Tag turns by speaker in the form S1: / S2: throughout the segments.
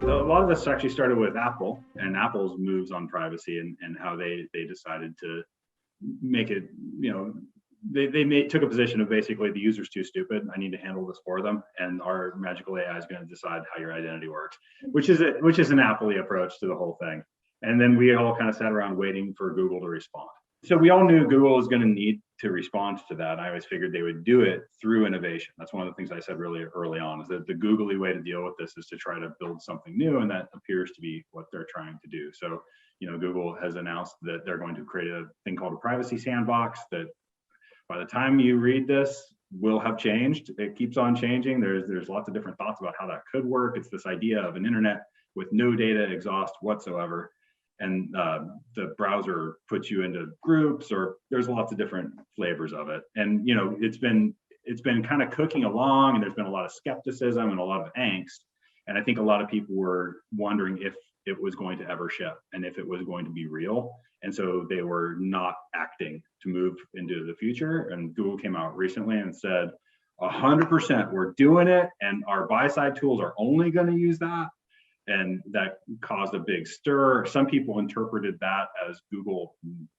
S1: A lot of this actually started with Apple and Apple's moves on privacy and how they decided to make it, they took a position of basically the user's too stupid. I need to handle this for them, and our magical AI is going to decide how your identity works, which is an Apple-y approach to the whole thing. And then we all kind of sat around waiting for Google to respond. So we all knew Google was going to need to respond to that. I always figured they would do it through innovation. That's one of the things I said really early on, is that the googly way to deal with this is to try to build something new, and that appears to be what they're trying to do. So, Google has announced that they're going to create a thing called a privacy sandbox that by the time you read this will have changed. It keeps on changing. There's lots of different thoughts about how that could work. It's this idea of an internet with no data exhaust whatsoever. And the browser puts you into groups, or there's lots of different flavors of it. And it's been kind of cooking along, and there's been a lot of skepticism and a lot of angst. And I think a lot of people were wondering if it was going to ever ship and if it was going to be real. And so they were not acting to move into the future. And Google came out recently and said, 100%, we're doing it, and our buy-side tools are only going to use that. And that caused a big stir. Some people interpreted that as Google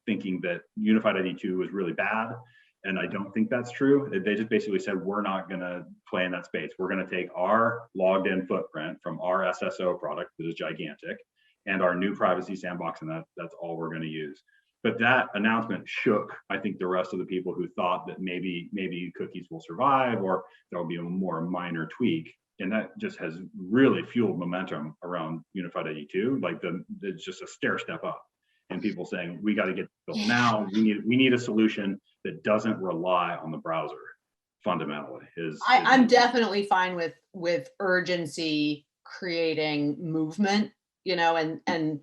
S1: thinking that Unified ID 2 was really bad. And I don't think that's true. They just basically said, we're not going to play in that space. We're going to take our logged in footprint from our SSO product that is gigantic and our new privacy sandbox, and that's all we're going to use. But that announcement shook, I think, the rest of the people who thought that maybe cookies will survive, or there'll be a more minor tweak. And that just has really fueled momentum around Unified ID 2. Like it's just a stair step up, and people saying, we got to get built now. We need a solution that doesn't rely on the browser. Fundamentally,
S2: I'm definitely fine with urgency creating movement. And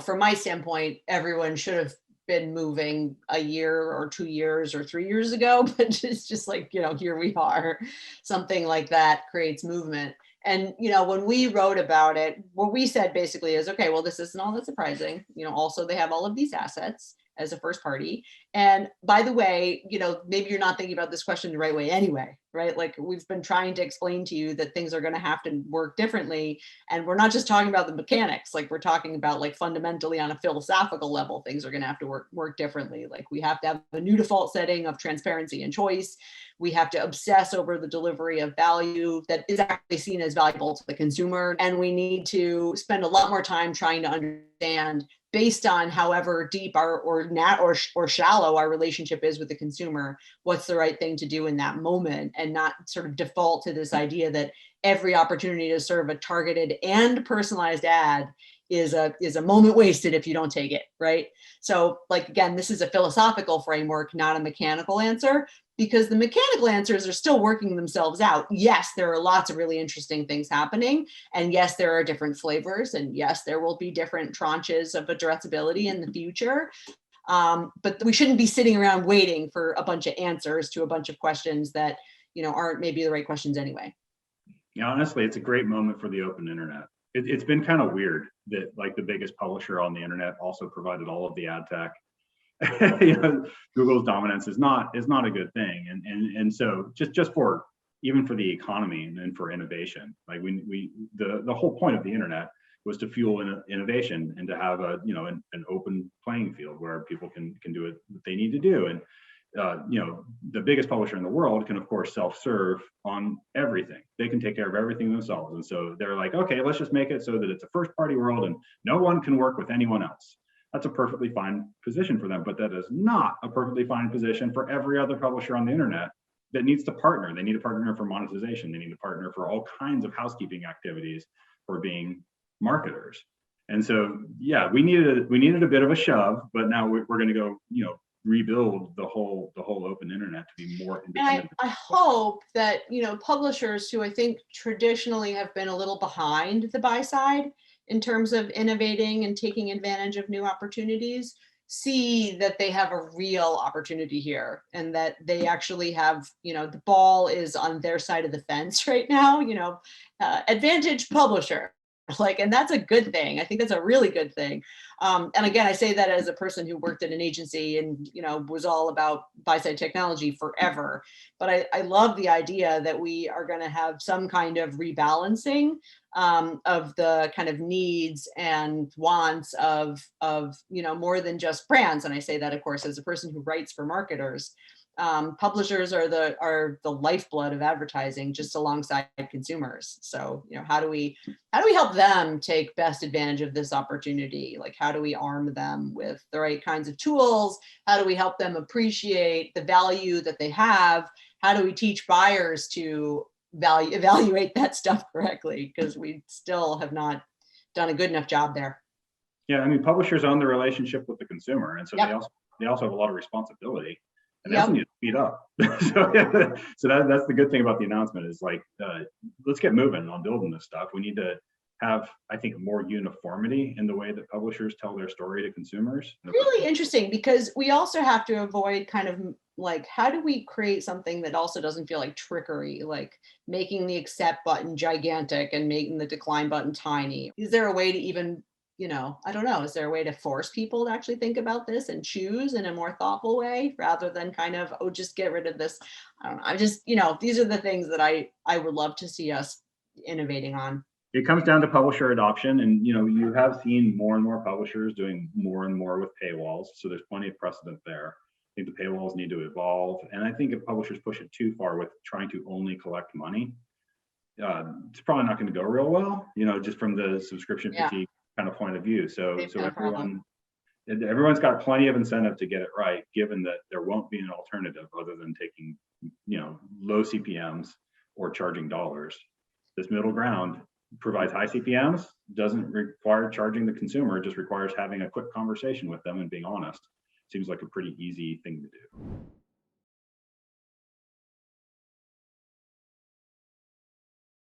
S2: from my standpoint, everyone should have been moving a year or 2 years or 3 years ago, but it's just like, here we are. Something like that creates movement. And, when we wrote about it, what we said basically is, okay, well, this isn't all that surprising. Also they have all of these assets as a first party. And by the way, maybe you're not thinking about this question the right way anyway, right? Like we've been trying to explain to you that things are going to have to work differently. And we're not just talking about the mechanics, like we're talking about like fundamentally on a philosophical level, things are going to have to work differently. Like we have to have a new default setting of transparency and choice. We have to obsess over the delivery of value that is actually seen as valuable to the consumer. And we need to spend a lot more time trying to understand, based on however deep or shallow our relationship is with the consumer, what's the right thing to do in that moment, and not sort of default to this idea that every opportunity to serve a targeted and personalized ad is a moment wasted if you don't take it, right? So like, again, this is a philosophical framework, not a mechanical answer, because the mechanical answers are still working themselves out. Yes, there are lots of really interesting things happening. And yes, there are different flavors. And yes, there will be different tranches of addressability in the future. But we shouldn't be sitting around waiting for a bunch of answers to a bunch of questions that aren't maybe the right questions anyway.
S1: Yeah, honestly, it's a great moment for the open internet. It's been kind of weird that like the biggest publisher on the internet also provided all of the ad tech. Google's dominance is not a good thing, and so just for even for the economy and for innovation, like the whole point of the internet was to fuel innovation and to have an open playing field where people can do what they need to do. And the biggest publisher in the world can of course self-serve on everything. They can take care of everything themselves, and so they're like, okay, let's just make it so that it's a first party world and no one can work with anyone else. That's a perfectly fine position for them, but that is not a perfectly fine position for every other publisher on the internet that needs to partner. They need to partner for monetization. They need to partner for all kinds of housekeeping activities for being marketers. And so, yeah, we needed a bit of a shove, but now we're going to go, rebuild the whole open internet to be more independent.
S2: And I hope that, publishers who I think traditionally have been a little behind the buy side in terms of innovating and taking advantage of new opportunities, see that they have a real opportunity here, and that they actually have, the ball is on their side of the fence right now, advantage publisher. Like, and that's a good thing. I think that's a really good thing. And again, I say that as a person who worked at an agency and, was all about buy-side technology forever. But I love the idea that we are going to have some kind of rebalancing of the kind of needs and wants of more than just brands. And I say that, of course, as a person who writes for marketers. Publishers are the lifeblood of advertising, just alongside consumers. So, how do we help them take best advantage of this opportunity? Like, how do we arm them with the right kinds of tools? How do we help them appreciate the value that they have? How do we teach buyers to evaluate that stuff correctly? Because we still have not done a good enough job there.
S1: Yeah, I mean, publishers own the relationship with the consumer, and so
S2: Yep.
S1: they also have a lot of responsibility. And they
S2: Yep.
S1: also need to speed up. So that's the good thing about the announcement is like, let's get moving on building this stuff. We need to have, I think, more uniformity in the way that publishers tell their story to consumers.
S2: Really interesting, because we also have to avoid kind of like, how do we create something that also doesn't feel like trickery, like making the accept button gigantic and making the decline button tiny? Is there a way to even, I don't know, is there a way to force people to actually think about this and choose in a more thoughtful way rather than kind of, oh, just get rid of this? I don't know. I just, these are the things that I would love to see us innovating on.
S1: It comes down to publisher adoption, and you have seen more and more publishers doing more and more with paywalls. So there's plenty of precedent there. I think the paywalls need to evolve, and I think if publishers push it too far with trying to only collect money, it's probably not going to go real well. Just from the subscription fatigue kind of point of view. So everyone's got plenty of incentive to get it right, given that there won't be an alternative other than taking low CPMs or charging dollars. This middle ground provides high CPMs, doesn't require charging the consumer, just requires having a quick conversation with them and being honest. Seems like a pretty easy thing to do.